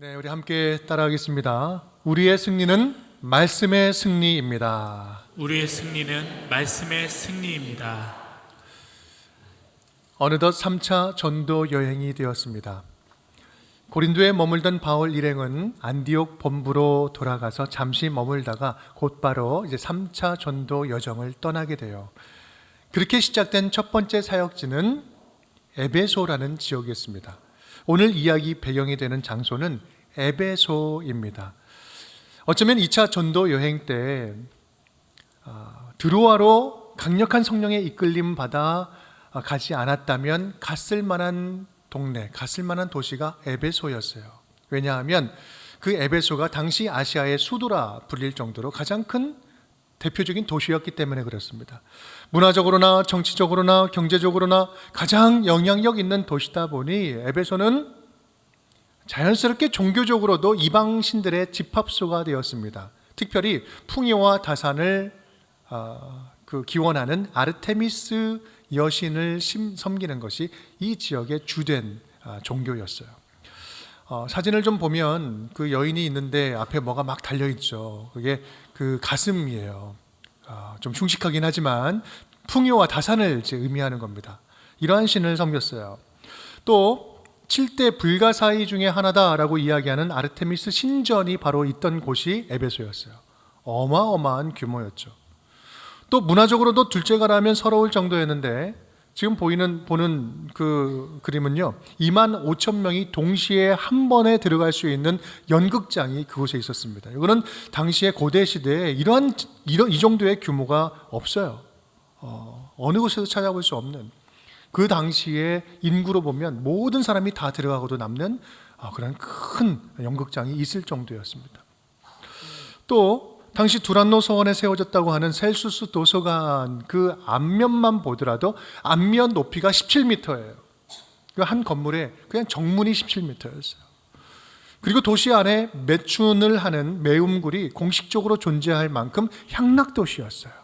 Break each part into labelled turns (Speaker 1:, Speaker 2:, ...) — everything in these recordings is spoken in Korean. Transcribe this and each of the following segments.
Speaker 1: 네, 우리 함께 따라하겠습니다. 우리의 승리는 말씀의 승리입니다.
Speaker 2: 우리의 승리는 말씀의 승리입니다.
Speaker 1: 어느덧 3차 전도 여행이 되었습니다. 고린도에 머물던 바울 일행은 안디옥 본부로 돌아가서 잠시 머물다가 곧바로 이제 3차 전도 여정을 떠나게 돼요. 그렇게 시작된 첫 번째 사역지는 에베소라는 지역이었습니다. 오늘 이야기 배경이 되는 장소는 에베소입니다. 어쩌면 2차 전도 여행 때 드로아로 강력한 성령의 이끌림 받아 가지 않았다면 갔을 만한 동네, 갔을 만한 도시가 에베소였어요. 왜냐하면 그 에베소가 당시 아시아의 수도라 불릴 정도로 가장 큰 대표적인 도시였기 때문에 그렇습니다. 문화적으로나 정치적으로나 경제적으로나 가장 영향력 있는 도시다 보니 에베소는 자연스럽게 종교적으로도 이방신들의 집합소가 되었습니다. 특별히 풍요와 다산을 기원하는 아르테미스 여신을 섬기는 것이 이 지역의 주된 종교였어요. 사진을 좀 보면 그 여인이 있는데 앞에 뭐가 막 달려있죠. 그게 그 가슴이에요. 좀 흉측하긴 하지만 풍요와 다산을 의미하는 겁니다. 이러한 신을 섬겼어요. 또 7대 불가사의 중에 하나다라고 이야기하는 아르테미스 신전이 바로 있던 곳이 에베소였어요. 어마어마한 규모였죠. 또 문화적으로도 둘째가라면 서러울 정도였는데 지금 보는 그 그림은요, 2만 5천 명이 동시에 한 번에 들어갈 수 있는 연극장이 그곳에 있었습니다. 이거는 당시의 고대 시대에 이 정도의 규모가 없어요. 어느 곳에서 찾아볼 수 없는, 그 당시에 인구로 보면 모든 사람이 다 들어가고도 남는 그런 큰 연극장이 있을 정도였습니다. 또 당시 두란노 서원에 세워졌다고 하는 셀수스 도서관 그 앞면만 보더라도 앞면 높이가 17m예요. 한 건물에 그냥 정문이 17m였어요. 그리고 도시 안에 매춘을 하는 매음굴이 공식적으로 존재할 만큼 향락도시였어요.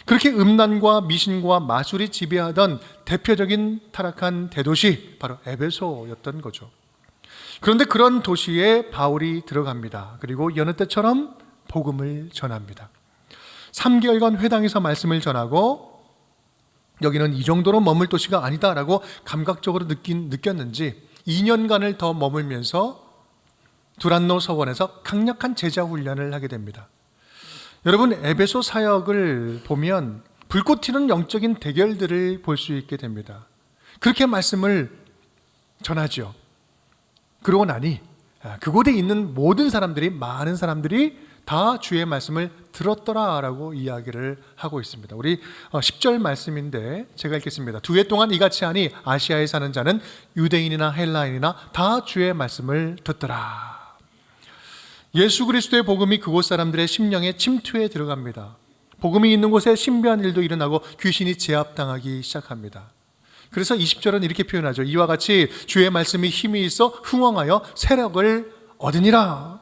Speaker 1: 그렇게 음란과 미신과 마술이 지배하던 대표적인 타락한 대도시 바로 에베소였던 거죠. 그런데 그런 도시에 바울이 들어갑니다. 그리고 여느 때처럼 복음을 전합니다. 3개월간 회당에서 말씀을 전하고 여기는 이 정도로 머물 도시가 아니다라고 감각적으로 느꼈는지 2년간을 더 머물면서 두란노 서원에서 강력한 제자 훈련을 하게 됩니다. 여러분, 에베소 사역을 보면 불꽃 튀는 영적인 대결들을 볼 수 있게 됩니다. 그렇게 말씀을 전하죠. 그러고 나니 그곳에 있는 많은 사람들이 다 주의 말씀을 들었더라라고 이야기를 하고 있습니다. 우리 10절 말씀인데 제가 읽겠습니다. 2해 동안 이같이 하니 아시아에 사는 자는 유대인이나 헬라인이나 다 주의 말씀을 듣더라. 예수 그리스도의 복음이 그곳 사람들의 심령에 침투해 들어갑니다. 복음이 있는 곳에 신비한 일도 일어나고 귀신이 제압당하기 시작합니다. 그래서 20절은 이렇게 표현하죠. 이와 같이 주의 말씀이 힘이 있어 흥왕하여 세력을 얻으니라.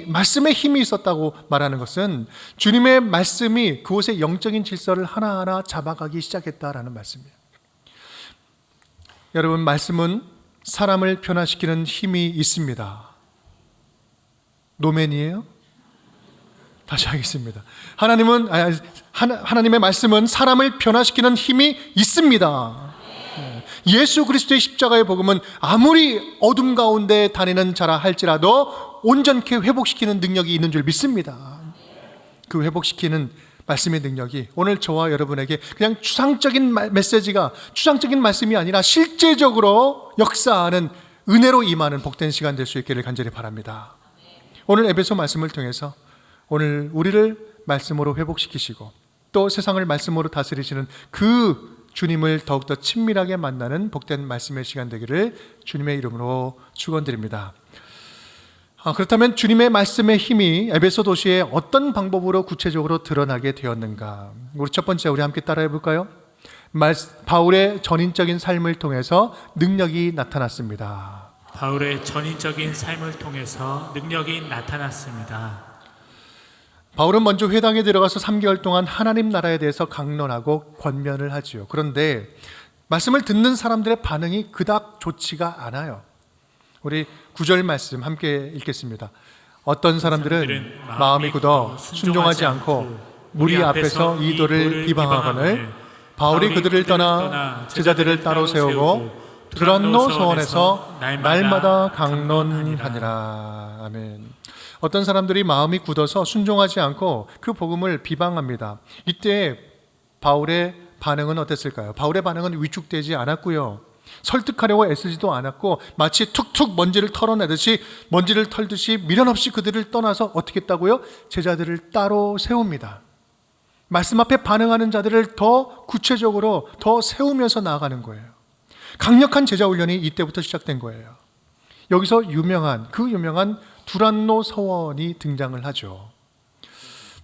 Speaker 1: 말씀에 힘이 있었다고 말하는 것은 주님의 말씀이 그곳의 영적인 질서를 하나하나 잡아가기 시작했다라는 말씀이에요. 여러분, 말씀은 사람을 변화시키는 힘이 있습니다. 노맨이에요? 다시 하겠습니다. 하나님의 말씀은 사람을 변화시키는 힘이 있습니다. 예수 그리스도의 십자가의 복음은 아무리 어둠 가운데 다니는 자라 할지라도 온전케 회복시키는 능력이 있는 줄 믿습니다. 그 회복시키는 말씀의 능력이 오늘 저와 여러분에게 그냥 추상적인 추상적인 말씀이 아니라 실제적으로 역사하는 은혜로 임하는 복된 시간 될 수 있기를 간절히 바랍니다. 오늘 에베소 말씀을 통해서 오늘 우리를 말씀으로 회복시키시고 또 세상을 말씀으로 다스리시는 그 주님을 더욱더 친밀하게 만나는 복된 말씀의 시간 되기를 주님의 이름으로 축원드립니다. 그렇다면 주님의 말씀의 힘이 에베소 도시에 어떤 방법으로 구체적으로 드러나게 되었는가? 우리 첫 번째 우리 함께 따라해 볼까요? 바울의 전인적인 삶을 통해서 능력이 나타났습니다.
Speaker 2: 바울의 전인적인 삶을 통해서 능력이 나타났습니다.
Speaker 1: 바울은 먼저 회당에 들어가서 3개월 동안 하나님 나라에 대해서 강론하고 권면을 하지요. 그런데 말씀을 듣는 사람들의 반응이 그닥 좋지가 않아요. 우리 9절 말씀 함께 읽겠습니다. 어떤 사람들은 마음이 굳어 순종하지 않고 무리 앞에서 이 도를 비방하거늘 바울이 그들을 떠나 제자들을 따로 세우고 두란노 서원에서 날마다 강론하니라. 아멘. 어떤 사람들이 마음이 굳어서 순종하지 않고 그 복음을 비방합니다. 이때 바울의 반응은 어땠을까요? 바울의 반응은 위축되지 않았고요, 설득하려고 애쓰지도 않았고, 마치 툭툭 먼지를 털어내듯이 먼지를 털듯이 미련 없이 그들을 떠나서 어떻게 했다고요? 제자들을 따로 세웁니다. 말씀 앞에 반응하는 자들을 더 구체적으로 더 세우면서 나아가는 거예요. 강력한 제자 훈련이 이때부터 시작된 거예요. 여기서 그 유명한 두란노 서원이 등장을 하죠.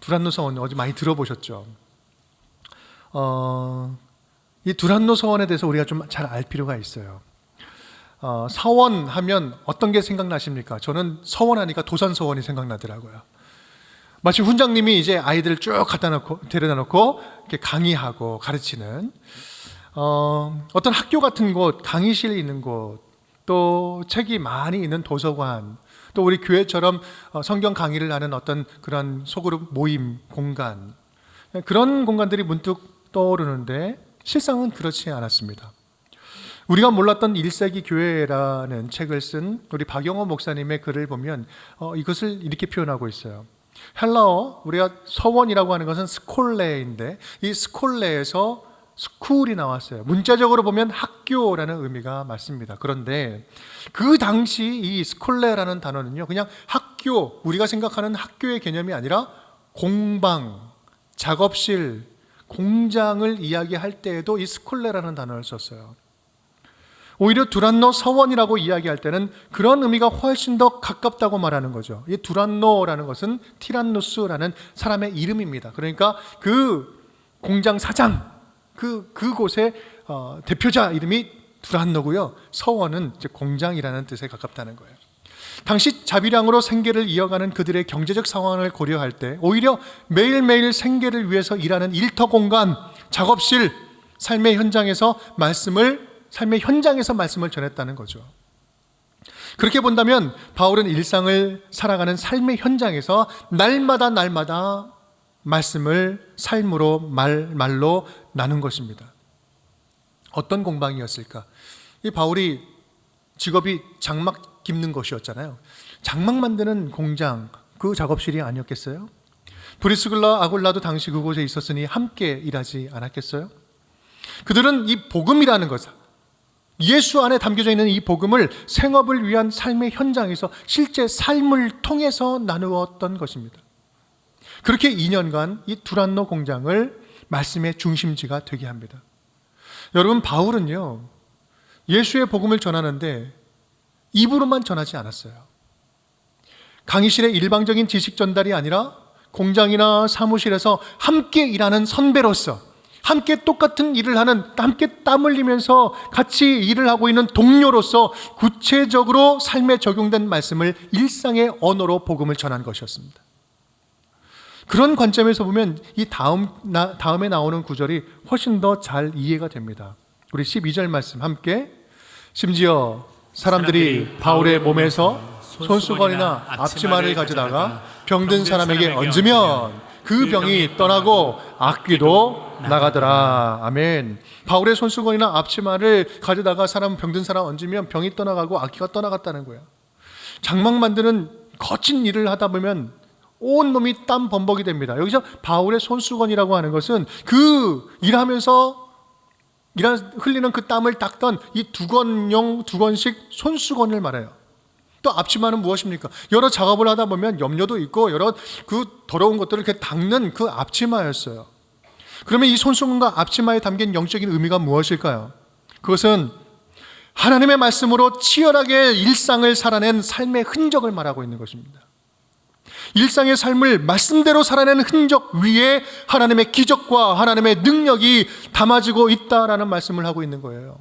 Speaker 1: 두란노 서원 어제 많이 들어보셨죠? 이 두란노 서원에 대해서 우리가 좀 잘 알 필요가 있어요. 서원하면 어떤 게 생각나십니까? 저는 서원하니까 도산서원이 생각나더라고요. 마치 훈장님이 이제 아이들을 쭉 데려다 놓고 이렇게 강의하고 가르치는 어떤 학교 같은 곳, 강의실이 있는 곳, 또 책이 많이 있는 도서관, 또 우리 교회처럼 성경 강의를 하는 어떤 그런 소그룹 모임 공간, 그런 공간들이 문득 떠오르는데 실상은 그렇지 않았습니다. 우리가 몰랐던 1세기 교회라는 책을 쓴 우리 박영호 목사님의 글을 보면 이것을 이렇게 표현하고 있어요. 헬라어, 우리가 서원이라고 하는 것은 스콜레인데 이 스콜레에서 스쿨이 나왔어요. 문자적으로 보면 학교라는 의미가 맞습니다. 그런데 그 당시 이 스콜레라는 단어는요, 그냥 학교, 우리가 생각하는 학교의 개념이 아니라 공방, 작업실, 공장을 이야기할 때에도 이 스콜레라는 단어를 썼어요. 오히려 두란노 서원이라고 이야기할 때는 그런 의미가 훨씬 더 가깝다고 말하는 거죠. 이 두란노라는 것은 티란누스라는 사람의 이름입니다. 그러니까 그 공장 사장, 그곳의 대표자 이름이 두란노고요, 서원은 이제 공장이라는 뜻에 가깝다는 거예요. 당시 자비량으로 생계를 이어가는 그들의 경제적 상황을 고려할 때 오히려 매일매일 생계를 위해서 일하는 일터 공간, 작업실, 삶의 현장에서 말씀을 전했다는 거죠. 그렇게 본다면 바울은 일상을 살아가는 삶의 현장에서 날마다 말씀을 삶으로 말로 나눈 것입니다. 어떤 공방이었을까? 이 바울이 직업이 장막 깁는 것이었잖아요. 장막 만드는 공장, 그 작업실이 아니었겠어요? 브리스글라 아굴라도 당시 그곳에 있었으니 함께 일하지 않았겠어요? 그들은 이 복음이라는 것, 예수 안에 담겨져 있는 이 복음을 생업을 위한 삶의 현장에서 실제 삶을 통해서 나누었던 것입니다. 그렇게 2년간 이 두란노 공장을 말씀의 중심지가 되게 합니다. 여러분, 바울은요, 예수의 복음을 전하는데 입으로만 전하지 않았어요. 강의실의 일방적인 지식 전달이 아니라 공장이나 사무실에서 함께 일하는 선배로서, 함께 똑같은 일을 하는, 함께 땀 흘리면서 같이 일을 하고 있는 동료로서 구체적으로 삶에 적용된 말씀을 일상의 언어로 복음을 전한 것이었습니다. 그런 관점에서 보면 이 다음에 나오는 구절이 훨씬 더 잘 이해가 됩니다. 우리 12절 말씀 함께, 심지어 사람들이 바울의 몸에서 손수건이나 앞치마를 가져다가 병든 사람에게 얹으면 그 병이 떠나고 악귀도 나가더라. 아멘. 바울의 손수건이나 앞치마를 가져다가 병든 사람 얹으면 병이 떠나가고 악귀가 떠나갔다는 거예요. 장막 만드는 거친 일을 하다 보면 온몸이 땀 범벅이 됩니다. 여기서 바울의 손수건이라고 하는 것은 그 일하면서 흘리는 그 땀을 닦던 이 두 건씩 손수건을 말해요. 또 앞치마는 무엇입니까? 여러 작업을 하다 보면 염료도 있고 여러 그 더러운 것들을 이렇게 닦는 그 앞치마였어요. 그러면 이 손수건과 앞치마에 담긴 영적인 의미가 무엇일까요? 그것은 하나님의 말씀으로 치열하게 일상을 살아낸 삶의 흔적을 말하고 있는 것입니다. 일상의 삶을 말씀대로 살아낸 흔적 위에 하나님의 기적과 하나님의 능력이 담아지고 있다라는 말씀을 하고 있는 거예요.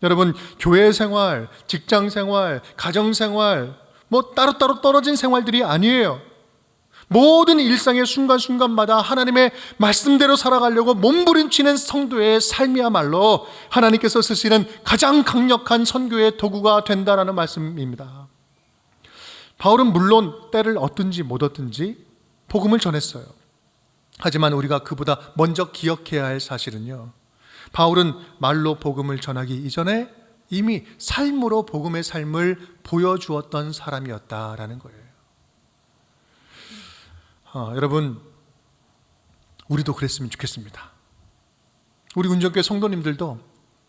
Speaker 1: 여러분, 교회 생활, 직장 생활, 가정 생활, 따로따로 떨어진 생활들이 아니에요. 모든 일상의 순간순간마다 하나님의 말씀대로 살아가려고 몸부림치는 성도의 삶이야말로 하나님께서 쓰시는 가장 강력한 선교의 도구가 된다라는 말씀입니다. 바울은 물론 때를 얻든지 못 얻든지 복음을 전했어요. 하지만 우리가 그보다 먼저 기억해야 할 사실은요, 바울은 말로 복음을 전하기 이전에 이미 삶으로 복음의 삶을 보여주었던 사람이었다라는 거예요. 여러분, 우리도 그랬으면 좋겠습니다. 우리 운전교회 성도님들도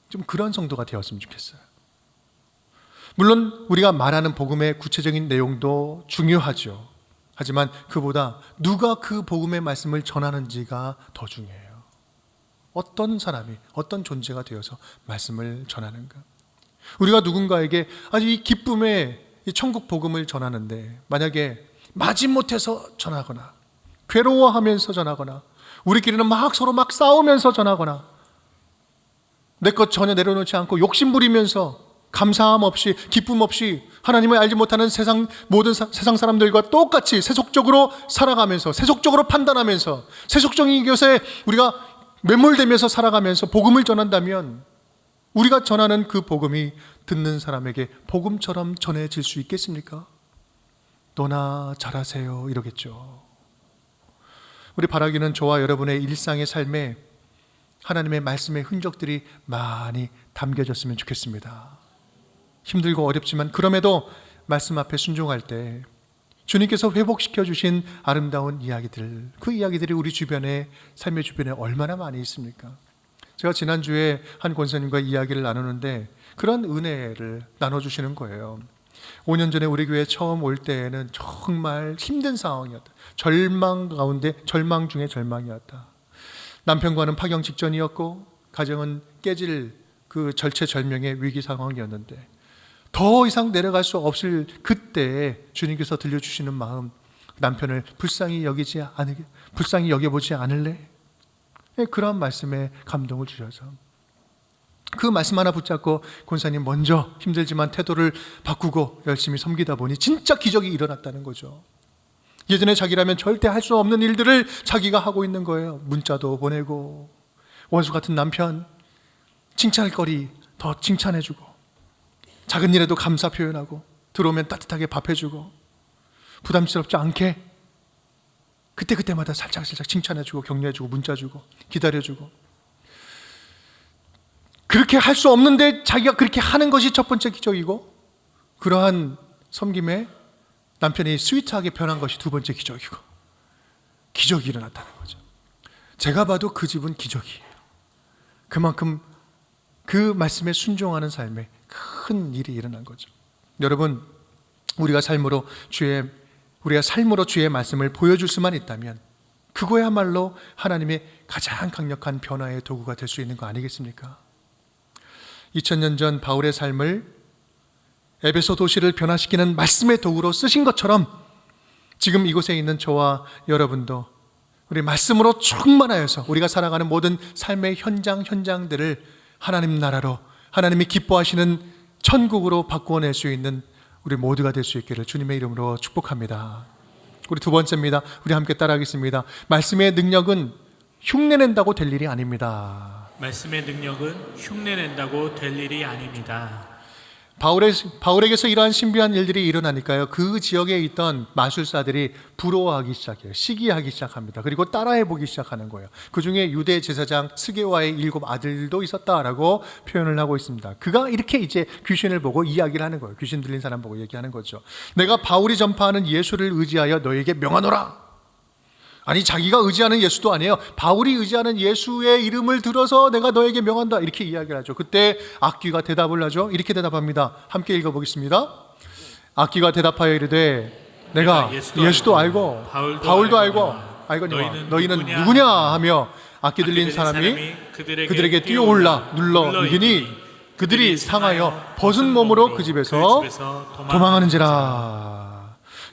Speaker 1: 좀 그런 성도가 되었으면 좋겠어요. 물론 우리가 말하는 복음의 구체적인 내용도 중요하죠. 하지만 그보다 누가 그 복음의 말씀을 전하는지가 더 중요해요. 어떤 사람이, 어떤 존재가 되어서 말씀을 전하는가. 우리가 누군가에게 아주 이 기쁨의 이 천국 복음을 전하는데 만약에 마지못해서 전하거나 괴로워하면서 전하거나 우리끼리는 막 서로 막 싸우면서 전하거나 내 것 전혀 내려놓지 않고 욕심 부리면서 감사함 없이 기쁨 없이 하나님을 알지 못하는 모든 세상 사람들과 똑같이 세속적으로 살아가면서 세속적으로 판단하면서 세속적인 것에 우리가 매몰되면서 살아가면서 복음을 전한다면 우리가 전하는 그 복음이 듣는 사람에게 복음처럼 전해질 수 있겠습니까? 너나 잘하세요 이러겠죠. 우리 바라기는 저와 여러분의 일상의 삶에 하나님의 말씀의 흔적들이 많이 담겨졌으면 좋겠습니다. 힘들고 어렵지만 그럼에도 말씀 앞에 순종할 때 주님께서 회복시켜 주신 아름다운 이야기들, 그 이야기들이 우리 주변에, 삶의 주변에 얼마나 많이 있습니까? 제가 지난주에 한 권사님과 이야기를 나누는데 그런 은혜를 나눠주시는 거예요. 5년 전에 우리 교회에 처음 올 때에는 정말 힘든 상황이었다. 절망 가운데 절망 중에 절망이었다. 남편과는 파경 직전이었고 가정은 깨질 그 절체절명의 위기 상황이었는데 더 이상 내려갈 수 없을 그때 주님께서 들려주시는 마음, 남편을 불쌍히 여겨보지 않을래? 그런 말씀에 감동을 주셔서 그 말씀 하나 붙잡고 권사님 먼저 힘들지만 태도를 바꾸고 열심히 섬기다 보니 진짜 기적이 일어났다는 거죠. 예전에 자기라면 절대 할 수 없는 일들을 자기가 하고 있는 거예요. 문자도 보내고 원수 같은 남편 칭찬할 거리 더 칭찬해주고 작은 일에도 감사 표현하고 들어오면 따뜻하게 밥 해주고 부담스럽지 않게 그때마다 살짝 칭찬해주고 격려해주고 문자 주고 기다려주고 그렇게 할 수 없는데 자기가 그렇게 하는 것이 첫 번째 기적이고 그러한 섬김에 남편이 스위트하게 변한 것이 두 번째 기적이고 기적이 일어났다는 거죠. 제가 봐도 그 집은 기적이에요. 그만큼 그 말씀에 순종하는 삶에 큰 일이 일어난 거죠. 여러분, 우리가 삶으로 주의 말씀을 보여줄 수만 있다면 그거야말로 하나님의 가장 강력한 변화의 도구가 될 수 있는 거 아니겠습니까? 2000년 전 바울의 삶을 에베소 도시를 변화시키는 말씀의 도구로 쓰신 것처럼 지금 이곳에 있는 저와 여러분도 우리 말씀으로 충만하여서 우리가 살아가는 모든 삶의 현장들을 하나님 나라로, 하나님이 기뻐하시는 천국으로 바꾸어낼 수 있는 우리 모두가 될 수 있기를 주님의 이름으로 축복합니다. 우리 두 번째입니다. 우리 함께 따라하겠습니다. 말씀의 능력은 흉내낸다고 될 일이 아닙니다.
Speaker 2: 말씀의 능력은 흉내낸다고 될 일이 아닙니다.
Speaker 1: 바울에게서 이러한 신비한 일들이 일어나니까요, 그 지역에 있던 마술사들이 부러워하기 시작해요. 시기하기 시작합니다. 그리고 따라해보기 시작하는 거예요. 그 중에 유대 제사장 스게와의 7 아들도 있었다라고 표현을 하고 있습니다. 그가 이렇게 이제 귀신을 보고 이야기를 하는 거예요. 귀신 들린 사람 보고 얘기하는 거죠. 내가 바울이 전파하는 예수를 의지하여 너에게 명하노라. 아니, 자기가 의지하는 예수도 아니에요. 바울이 의지하는 예수의 이름을 들어서 내가 너에게 명한다, 이렇게 이야기를 하죠. 그때 악귀가 대답을 하죠. 이렇게 대답합니다. 함께 읽어보겠습니다. 악귀가 대답하여 이르되 내가 예수도 알고 바울도 알고 너희는 누구냐 하며 악귀 들린 사람이 그들에게 뛰어올라 눌러 이기니 그들이 상하여 벗은 몸으로 그 집에서 도망하는지라.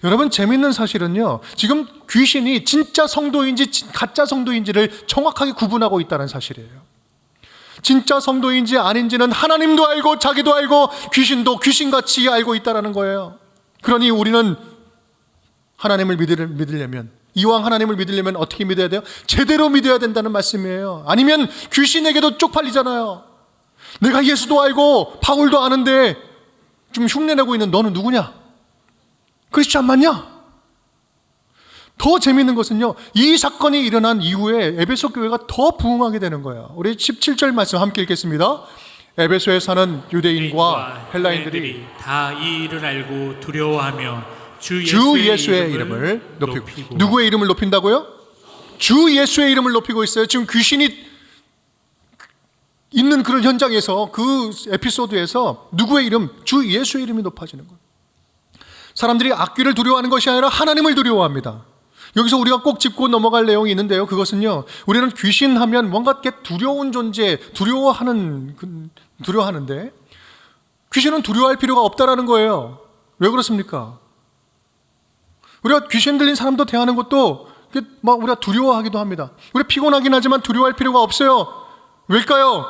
Speaker 1: 여러분, 재밌는 사실은요, 지금 귀신이 진짜 성도인지 가짜 성도인지를 정확하게 구분하고 있다는 사실이에요. 진짜 성도인지 아닌지는 하나님도 알고 자기도 알고 귀신도 귀신같이 알고 있다는 거예요. 그러니 우리는 하나님을 믿으려면, 이왕 하나님을 믿으려면 어떻게 믿어야 돼요? 제대로 믿어야 된다는 말씀이에요. 아니면 귀신에게도 쪽팔리잖아요. 내가 예수도 알고 바울도 아는데 좀 흉내내고 있는 너는 누구냐? 크리스찬 맞냐? 더 재미있는 것은요, 이 사건이 일어난 이후에 에베소 교회가 더 부흥하게 되는 거예요. 우리 17절 말씀 함께 읽겠습니다. 에베소에 사는 유대인과 헬라인들이
Speaker 2: 다 이 일을 알고 두려워하며 주
Speaker 1: 예수의 이름을 높이고. 누구의 이름을 높인다고요? 주 예수의 이름을 높이고 있어요. 지금 귀신이 있는 그런 현장에서, 그 에피소드에서 누구의 이름? 주 예수의 이름이 높아지는 거예요. 사람들이 악귀를 두려워하는 것이 아니라 하나님을 두려워합니다. 여기서 우리가 꼭 짚고 넘어갈 내용이 있는데요. 그것은요, 우리는 귀신 하면 뭔가 두려운 존재, 두려워하는데 귀신은 두려워할 필요가 없다라는 거예요. 왜 그렇습니까? 우리가 귀신 들린 사람도 대하는 것도 막 우리가 두려워하기도 합니다. 우리 피곤하긴 하지만 두려워할 필요가 없어요. 왜일까요?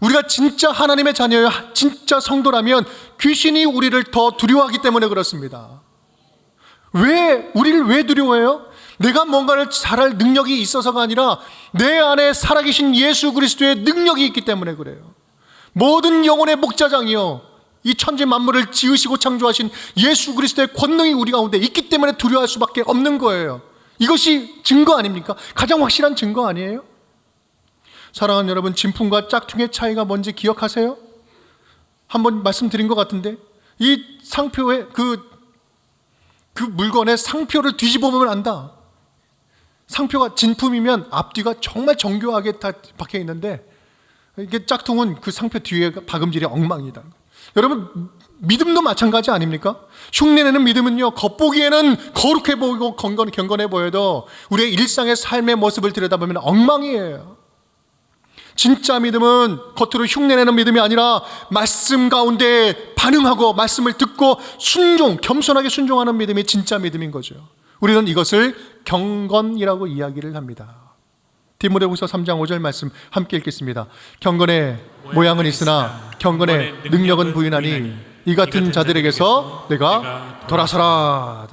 Speaker 1: 우리가 진짜 하나님의 자녀예요. 진짜 성도라면 귀신이 우리를 더 두려워하기 때문에 그렇습니다. 우리를 왜 두려워해요? 내가 뭔가를 잘할 능력이 있어서가 아니라 내 안에 살아계신 예수 그리스도의 능력이 있기 때문에 그래요. 모든 영혼의 목자장이요, 이 천지 만물을 지으시고 창조하신 예수 그리스도의 권능이 우리 가운데 있기 때문에 두려워할 수밖에 없는 거예요. 이것이 증거 아닙니까? 가장 확실한 증거 아니에요? 사랑하는 여러분, 진품과 짝퉁의 차이가 뭔지 기억하세요? 한번 말씀드린 것 같은데, 이 상표에 그 물건의 상표를 뒤집어 보면 안다. 상표가 진품이면 앞뒤가 정말 정교하게 다 박혀 있는데, 이게 짝퉁은 그 상표 뒤에 박음질이 엉망이다. 여러분, 믿음도 마찬가지 아닙니까? 흉내내는 믿음은요, 겉보기에는 거룩해 보이고 경건해 보여도 우리의 일상의 삶의 모습을 들여다보면 엉망이에요. 진짜 믿음은 겉으로 흉내내는 믿음이 아니라 말씀 가운데 반응하고 말씀을 듣고 겸손하게 순종하는 믿음이 진짜 믿음인 거죠. 우리는 이것을 경건이라고 이야기를 합니다. 디모데후서 3장 5절 말씀 함께 읽겠습니다. 경건의 모양은 있으나 경건의 능력은 부인하니 이 같은 자들에게서 내가 돌아서라.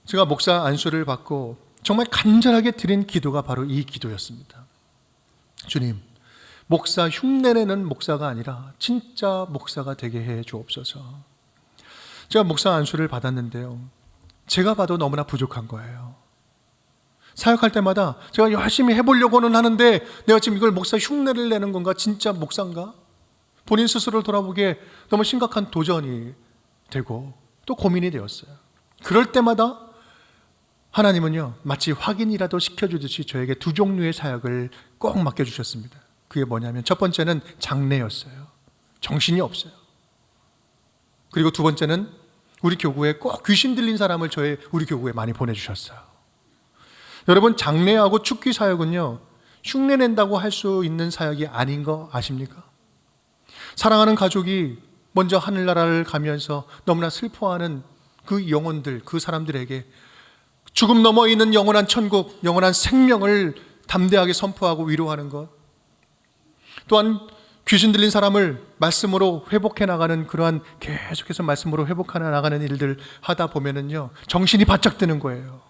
Speaker 1: 제가 목사 안수를 받고 정말 간절하게 드린 기도가 바로 이 기도였습니다. 주님, 목사 흉내내는 목사가 아니라 진짜 목사가 되게 해 주옵소서. 제가 목사 안수를 받았는데요, 제가 봐도 너무나 부족한 거예요. 사역할 때마다 제가 열심히 해보려고는 하는데 내가 지금 이걸 목사 흉내를 내는 건가? 진짜 목사인가? 본인 스스로를 돌아보기에 너무 심각한 도전이 되고 또 고민이 되었어요. 그럴 때마다 하나님은요, 마치 확인이라도 시켜주듯이 저에게 두 종류의 사역을 꼭 맡겨주셨습니다. 그게 뭐냐면, 첫 번째는 장례였어요. 정신이 없어요. 그리고 두 번째는 우리 교구에 꼭 귀신 들린 사람을 우리 교구에 많이 보내주셨어요. 여러분, 장례하고 축기 사역은요, 흉내낸다고 할 수 있는 사역이 아닌 거 아십니까? 사랑하는 가족이 먼저 하늘나라를 가면서 너무나 슬퍼하는 그 영혼들, 그 사람들에게 죽음 너머 있는 영원한 천국, 영원한 생명을 담대하게 선포하고 위로하는 것, 또한 귀신 들린 사람을 말씀으로 회복해 나가는, 그러한 계속해서 말씀으로 회복해 나가는 일들 하다 보면은요, 정신이 바짝 드는 거예요.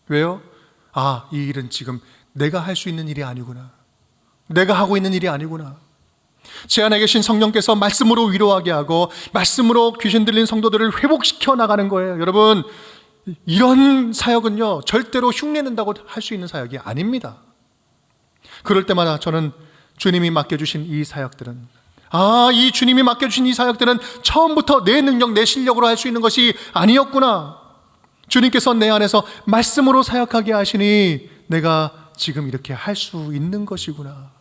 Speaker 1: 왜요? 이 일은 지금 내가 할 수 있는 일이 아니구나. 내가 하고 있는 일이 아니구나. 제 안에 계신 성령께서 말씀으로 위로하게 하고 말씀으로 귀신 들린 성도들을 회복시켜 나가는 거예요. 여러분, 이런 사역은요, 절대로 흉내낸다고 할 수 있는 사역이 아닙니다. 그럴 때마다 저는 주님이 맡겨주신 이 사역들은, 이 주님이 맡겨주신 이 사역들은 처음부터 내 능력, 내 실력으로 할 수 있는 것이 아니었구나. 주님께서 내 안에서 말씀으로 사역하게 하시니 내가 지금 이렇게 할 수 있는 것이구나.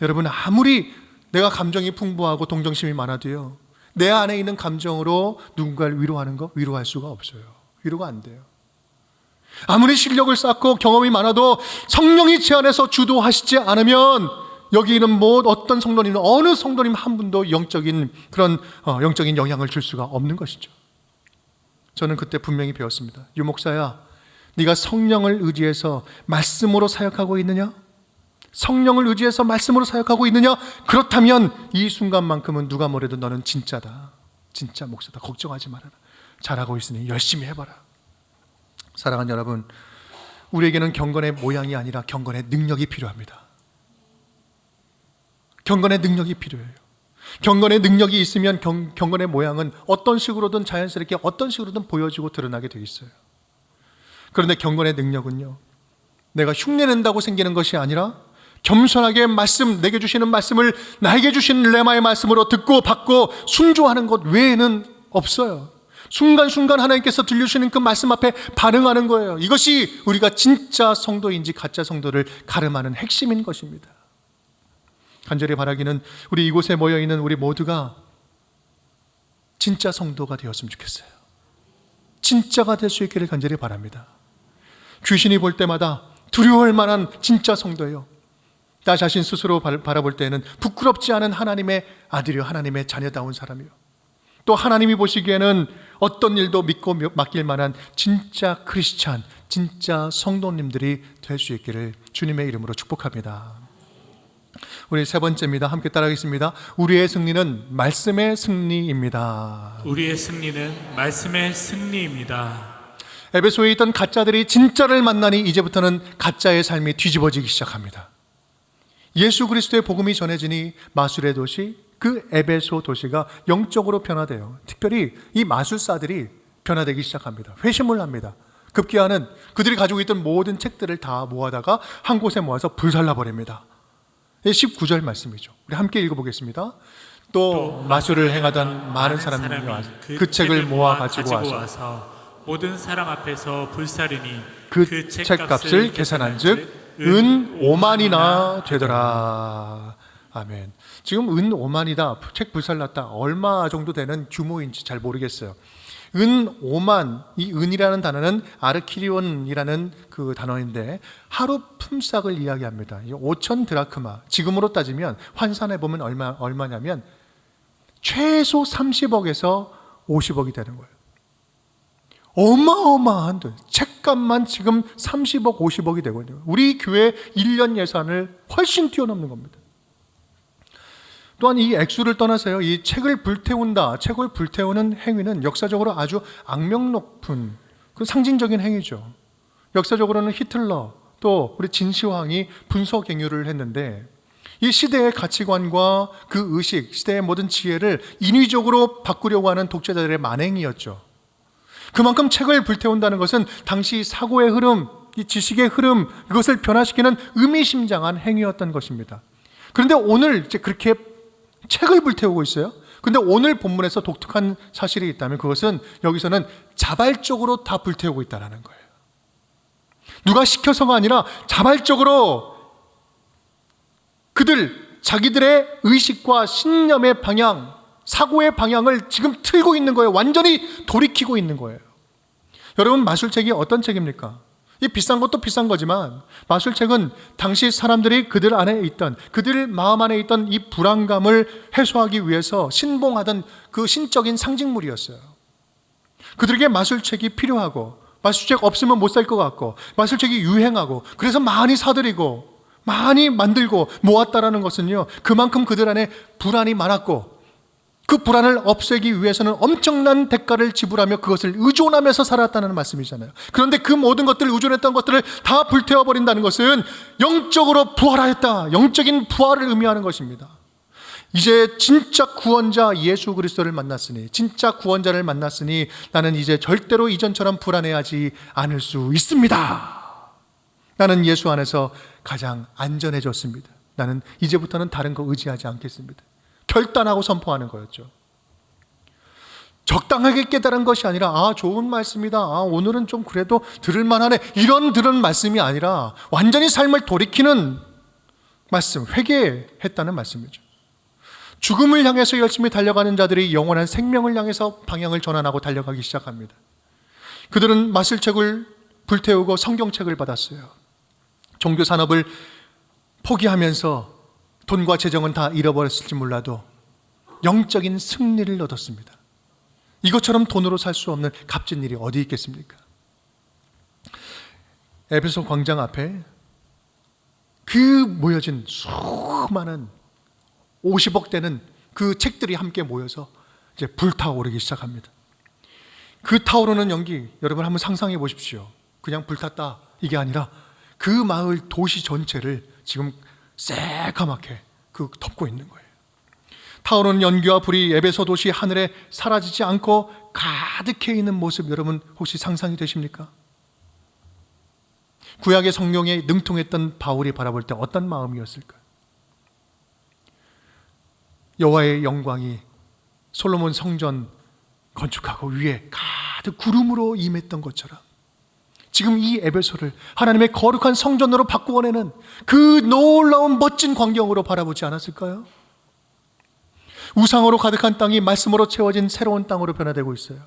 Speaker 1: 여러분, 아무리 내가 감정이 풍부하고 동정심이 많아도요, 내 안에 있는 감정으로 누군가를 위로하는 거, 위로할 수가 없어요. 위로가 안 돼요. 아무리 실력을 쌓고 경험이 많아도 성령이 제 안에서 주도하시지 않으면 여기는 어떤 성도님, 어느 성도님 한 분도 영적인 영향을 줄 수가 없는 것이죠. 저는 그때 분명히 배웠습니다. 유 목사야, 네가 성령을 의지해서 말씀으로 사역하고 있느냐? 성령을 의지해서 말씀으로 사역하고 있느냐? 그렇다면 이 순간만큼은 누가 뭐래도 너는 진짜다. 진짜 목사다. 걱정하지 말아라. 잘하고 있으니 열심히 해봐라. 사랑하는 여러분, 우리에게는 경건의 모양이 아니라 경건의 능력이 필요합니다. 경건의 능력이 필요해요. 경건의 능력이 있으면 경건의 모양은 어떤 식으로든 자연스럽게 어떤 식으로든 보여지고 드러나게 되겠어요. 그런데 경건의 능력은요, 내가 흉내낸다고 생기는 것이 아니라 겸손하게 내게 주시는 말씀을 나에게 주신 레마의 말씀으로 듣고 받고 순종하는 것 외에는 없어요. 순간순간 하나님께서 들려주시는 그 말씀 앞에 반응하는 거예요. 이것이 우리가 진짜 성도인지 가짜 성도를 가름하는 핵심인 것입니다. 간절히 바라기는 우리 이곳에 모여있는 우리 모두가 진짜 성도가 되었으면 좋겠어요. 진짜가 될 수 있기를 간절히 바랍니다. 귀신이 볼 때마다 두려워할 만한 진짜 성도예요. 나 자신 스스로 바라볼 때는 부끄럽지 않은 하나님의 아들이요, 하나님의 자녀다운 사람이요, 또 하나님이 보시기에는 어떤 일도 믿고 맡길 만한 진짜 크리스찬, 진짜 성도님들이 될 수 있기를 주님의 이름으로 축복합니다. 우리 세 번째입니다. 함께 따라하겠습니다. 우리의 승리는 말씀의 승리입니다.
Speaker 2: 우리의 승리는 말씀의 승리입니다.
Speaker 1: 에베소에 있던 가짜들이 진짜를 만나니 이제부터는 가짜의 삶이 뒤집어지기 시작합니다. 예수 그리스도의 복음이 전해지니 마술의 도시, 그 에베소 도시가 영적으로 변화돼요. 특별히 이 마술사들이 변화되기 시작합니다. 회심을 합니다. 급기야는 그들이 가지고 있던 모든 책들을 다 모아다가 한 곳에 모아서 불살라버립니다. 19절 말씀이죠. 우리 함께 읽어보겠습니다. 또 마술을 행하던 많은 사람들이 와서 그 책을 모아 가지고 와서
Speaker 2: 모든 사람 앞에서 불사르니
Speaker 1: 그 책값을 계산한 즉 은 5만이나 되더라. 아멘. 지금 은 5만이다, 책 불살랐다, 얼마 정도 되는 규모인지 잘 모르겠어요. 은 5만, 이 은이라는 단어는 아르키리온이라는 그 단어인데 하루 품삯을 이야기합니다. 5천 드라크마, 지금으로 따지면 환산해보면 얼마냐면 최소 30억에서 50억이 되는 거예요. 어마어마한 돈, 책값만 지금 30억, 50억이 되고 있는 거예요. 우리 교회 1년 예산을 훨씬 뛰어넘는 겁니다. 또한 이 액수를 떠나서요, 이 책을 불태운다, 책을 불태우는 행위는 역사적으로 아주 악명 높은 그 상징적인 행위죠. 역사적으로는 히틀러, 또 우리 진시황이 분서갱유를 했는데 이 시대의 가치관과 그 의식, 시대의 모든 지혜를 인위적으로 바꾸려고 하는 독재자들의 만행이었죠. 그만큼 책을 불태운다는 것은 당시 사고의 흐름, 이 지식의 흐름, 이것을 변화시키는 의미심장한 행위였던 것입니다. 그런데 오늘 이제 그렇게 책을 불태우고 있어요. 그런데 오늘 본문에서 독특한 사실이 있다면 그것은 여기서는 자발적으로 다 불태우고 있다는 거예요. 누가 시켜서가 아니라 자발적으로 자기들의 의식과 신념의 방향, 사고의 방향을 지금 틀고 있는 거예요. 완전히 돌이키고 있는 거예요. 여러분, 마술책이 어떤 책입니까? 이 비싼 것도 비싼 거지만 마술책은 당시 사람들이 그들 안에 있던, 그들 마음 안에 있던 이 불안감을 해소하기 위해서 신봉하던 그 신적인 상징물이었어요. 그들에게 마술책이 필요하고 마술책 없으면 못 살 것 같고 마술책이 유행하고 그래서 많이 사들이고 많이 만들고 모았다라는 것은요, 그만큼 그들 안에 불안이 많았고 그 불안을 없애기 위해서는 엄청난 대가를 지불하며 그것을 의존하면서 살았다는 말씀이잖아요. 그런데 그 모든 것들을, 의존했던 것들을 다 불태워버린다는 것은 영적으로 부활하였다, 영적인 부활을 의미하는 것입니다. 이제 진짜 구원자 예수 그리스도를 만났으니, 진짜 구원자를 만났으니 나는 이제 절대로 이전처럼 불안해하지 않을 수 있습니다. 나는 예수 안에서 가장 안전해졌습니다. 나는 이제부터는 다른 거 의지하지 않겠습니다. 결단하고 선포하는 거였죠. 적당하게 깨달은 것이 아니라 좋은 말씀이다, 오늘은 좀 그래도 들을만하네, 이런 들은 말씀이 아니라 완전히 삶을 돌이키는 말씀, 회개했다는 말씀이죠. 죽음을 향해서 열심히 달려가는 자들이 영원한 생명을 향해서 방향을 전환하고 달려가기 시작합니다. 그들은 마술책을 불태우고 성경책을 받았어요. 종교 산업을 포기하면서 돈과 재정은 다 잃어버렸을지 몰라도 영적인 승리를 얻었습니다. 이것처럼 돈으로 살 수 없는 값진 일이 어디 있겠습니까? 에베소 광장 앞에 그 모여진 수많은 50억 되는 그 책들이 함께 모여서 이제 불타오르기 시작합니다. 그 타오르는 연기, 여러분 한번 상상해 보십시오. 그냥 불탔다 이게 아니라 그 마을 도시 전체를 지금 새까맣게 덮고 있는 거예요. 타오르는 연기와 불이 에베소 도시 하늘에 사라지지 않고 가득해 있는 모습, 여러분 혹시 상상이 되십니까? 구약의 성령에 능통했던 바울이 바라볼 때 어떤 마음이었을까요? 여호와의 영광이 솔로몬 성전 건축하고 위에 가득 구름으로 임했던 것처럼 지금 이 에베소를 하나님의 거룩한 성전으로 바꾸어내는 그 놀라운 멋진 광경으로 바라보지 않았을까요? 우상으로 가득한 땅이 말씀으로 채워진 새로운 땅으로 변화되고 있어요.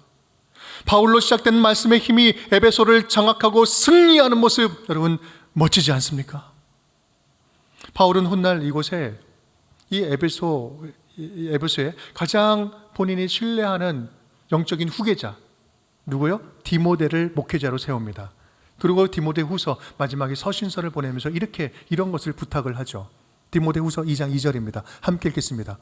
Speaker 1: 바울로 시작된 말씀의 힘이 에베소를 장악하고 승리하는 모습, 여러분 멋지지 않습니까? 바울은 훗날 이곳에 이 에베소에 가장 본인이 신뢰하는 영적인 후계자, 누구요? 디모데를 목회자로 세웁니다. 그리고 디모데 후서 마지막에 서신서를 보내면서 이런 것을 부탁을 하죠. 디모데 후서 2장 2절입니다. 함께 읽겠습니다.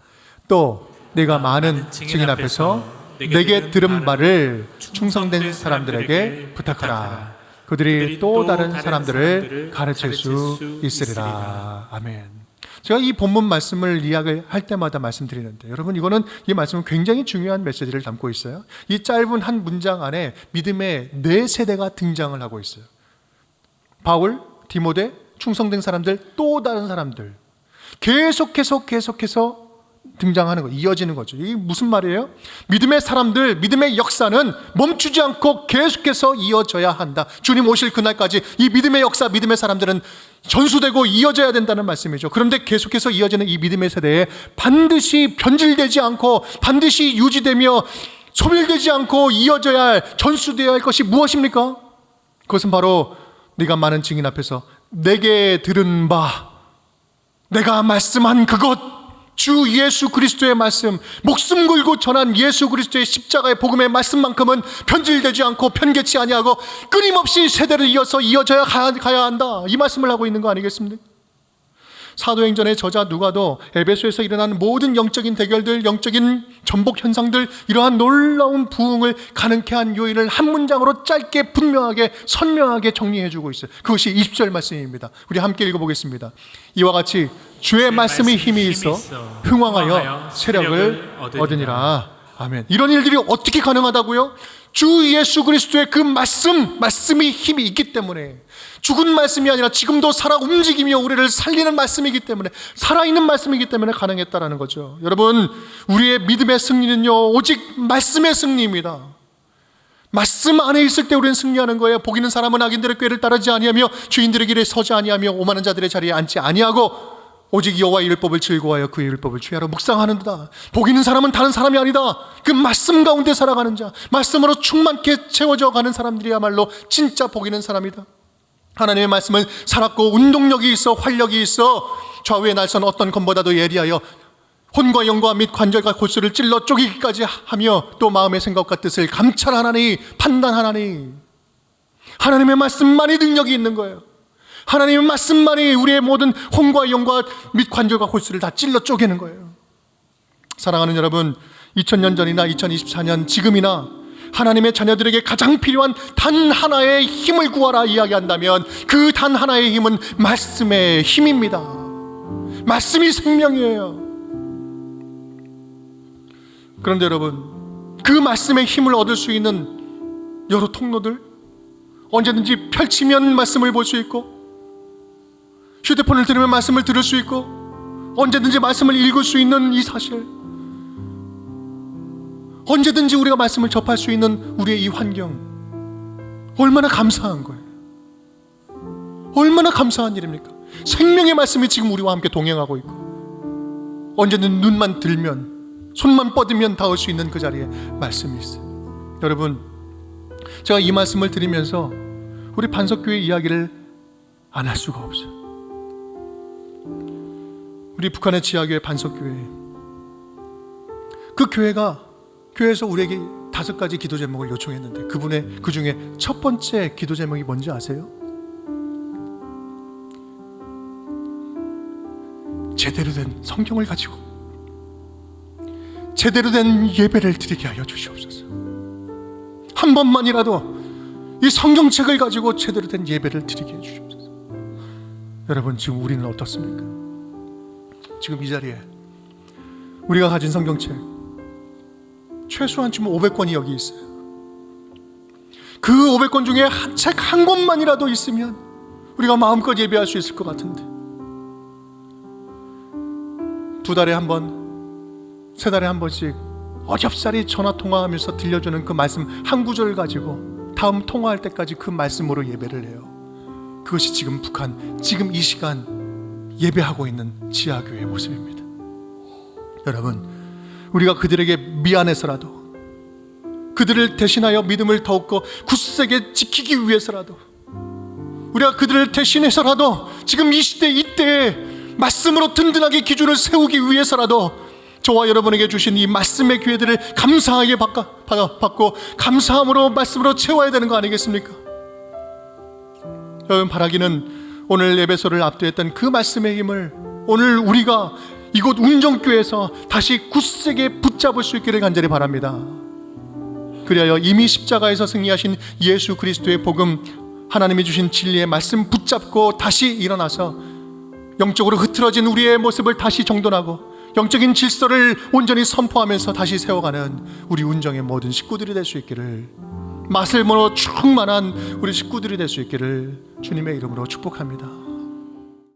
Speaker 1: 또 내가 많은 증인 앞에서 내게 들은 바를 충성된 사람들에게 부탁하라. 그들이 또 다른 사람들을 가르칠 수 있으리라. 아멘. 제가 이 본문 말씀을 이야기할 때마다 말씀드리는데, 여러분 이거는 이 말씀은 굉장히 중요한 메시지를 담고 있어요. 이 짧은 한 문장 안에 믿음의 4세대가 등장을 하고 있어요. 바울, 디모데, 충성된 사람들, 또 다른 사람들, 계속해서 등장하는 거, 이어지는 거죠. 이게 무슨 말이에요? 믿음의 사람들, 믿음의 역사는 멈추지 않고 계속해서 이어져야 한다. 주님 오실 그날까지 이 믿음의 역사, 믿음의 사람들은 전수되고 이어져야 된다는 말씀이죠. 그런데 계속해서 이어지는 이 믿음의 세대에 반드시 변질되지 않고 반드시 유지되며 소멸되지 않고 이어져야 할, 전수되어야 할 것이 무엇입니까? 그것은 바로 네가 많은 증인 앞에서 내게 들은 바, 내가 말씀한 그것, 주 예수 그리스도의 말씀, 목숨 걸고 전한 예수 그리스도의 십자가의 복음의 말씀만큼은 변질되지 않고 편개치 아니하고 끊임없이 세대를 이어서 이어져야 가야 한다, 이 말씀을 하고 있는 거 아니겠습니까? 사도행전의 저자 누가도 에베소에서 일어난 모든 영적인 대결들, 영적인 전복 현상들, 이러한 놀라운 부흥을 가능케 한 요인을 한 문장으로 짧게 분명하게 선명하게 정리해주고 있어요. 그것이 20절 말씀입니다. 우리 함께 읽어보겠습니다. 이와 같이 주의 말씀이 힘이 있어 흥왕하여 세력을 얻으니라. 아멘. 이런 일들이 어떻게 가능하다고요? 주 예수 그리스도의 그 말씀이 힘이 있기 때문에, 죽은 말씀이 아니라 지금도 살아 움직이며 우리를 살리는 말씀이기 때문에, 살아있는 말씀이기 때문에 가능했다라는 거죠. 여러분, 우리의 믿음의 승리는요 오직 말씀의 승리입니다. 말씀 안에 있을 때 우리는 승리하는 거예요. 복 있는 사람은 악인들의 꾀를 따르지 아니하며 주인들의 길에 서지 아니하며 오만한 자들의 자리에 앉지 아니하고 오직 여호와의 율법을 즐거워하여 그의 율법을 취하러 묵상하는도다. 복 있는 사람은 다른 사람이 아니다. 그 말씀 가운데 살아가는 자, 말씀으로 충만케 채워져 가는 사람들이야말로 진짜 복 있는 사람이다. 하나님의 말씀은 살았고 운동력이 있어 활력이 있어 좌우의 날선 어떤 검보다도 예리하여 혼과 영과 및 관절과 골수를 찔러 쪼개기까지 하며 또 마음의 생각과 뜻을 감찰하나니 판단하나니. 하나님의 말씀만이 능력이 있는 거예요. 하나님의 말씀만이 우리의 모든 혼과 영과 및 관절과 골수를 다 찔러 쪼개는 거예요. 사랑하는 여러분, 2000년 전이나 2024년 지금이나 하나님의 자녀들에게 가장 필요한 단 하나의 힘을 구하라 이야기한다면 그 단 하나의 힘은 말씀의 힘입니다. 말씀이 생명이에요. 그런데 여러분, 그 말씀의 힘을 얻을 수 있는 여러 통로들, 언제든지 펼치면 말씀을 볼 수 있고, 휴대폰을 들으면 말씀을 들을 수 있고, 언제든지 말씀을 읽을 수 있는 이 사실, 언제든지 우리가 말씀을 접할 수 있는 우리의 이 환경, 얼마나 감사한 거예요. 얼마나 감사한 일입니까? 생명의 말씀이 지금 우리와 함께 동행하고 있고, 언제든 눈만 들면, 손만 뻗으면 닿을 수 있는 그 자리에 말씀이 있어요. 여러분, 제가 이 말씀을 드리면서 우리 반석교회 이야기를 안 할 수가 없어요. 우리 북한의 지하교회 반석교회, 그 교회에서 우리에게 5가지 기도 제목을 요청했는데 그 중에 첫 번째 기도 제목이 뭔지 아세요? 제대로 된 성경을 가지고 제대로 된 예배를 드리게 하여 주시옵소서. 한 번만이라도 이 성경책을 가지고 제대로 된 예배를 드리게 해주시옵소서. 여러분, 지금 우리는 어떻습니까? 지금 이 자리에 우리가 가진 성경책 최소한 지금 500권이 여기 있어요. 그 500권 중에 한 책 한 권만이라도 있으면 우리가 마음껏 예배할 수 있을 것 같은데, 2달에 한 번, 3달에 한 번씩 어렵사리 전화통화하면서 들려주는 그 말씀 한 구절 가지고 다음 통화할 때까지 그 말씀으로 예배를 해요. 그것이 지금 북한, 지금 이 시간 예배하고 있는 지하교회의 모습입니다. 여러분, 우리가 그들에게 미안해서라도, 그들을 대신하여 믿음을 더욱더 굳세게 지키기 위해서라도, 우리가 그들을 대신해서라도 지금 이 시대 이때에 말씀으로 든든하게 기준을 세우기 위해서라도 저와 여러분에게 주신 이 말씀의 기회들을 감사하게 받고 감사함으로 말씀으로 채워야 되는 거 아니겠습니까? 여러분, 바라기는 오늘 에베소를 앞두했던 그 말씀의 힘을 오늘 우리가 이곳 운정교회에서 다시 굳세게 붙잡을 수 있기를 간절히 바랍니다. 그리하여 이미 십자가에서 승리하신 예수 그리스도의 복음, 하나님이 주신 진리의 말씀 붙잡고 다시 일어나서 영적으로 흐트러진 우리의 모습을 다시 정돈하고 영적인 질서를 온전히 선포하면서 다시 세워가는 우리 운정의 모든 식구들이 될 수 있기를, 맛을 모어 충만한 우리 식구들이 될 수 있기를 주님의 이름으로 축복합니다.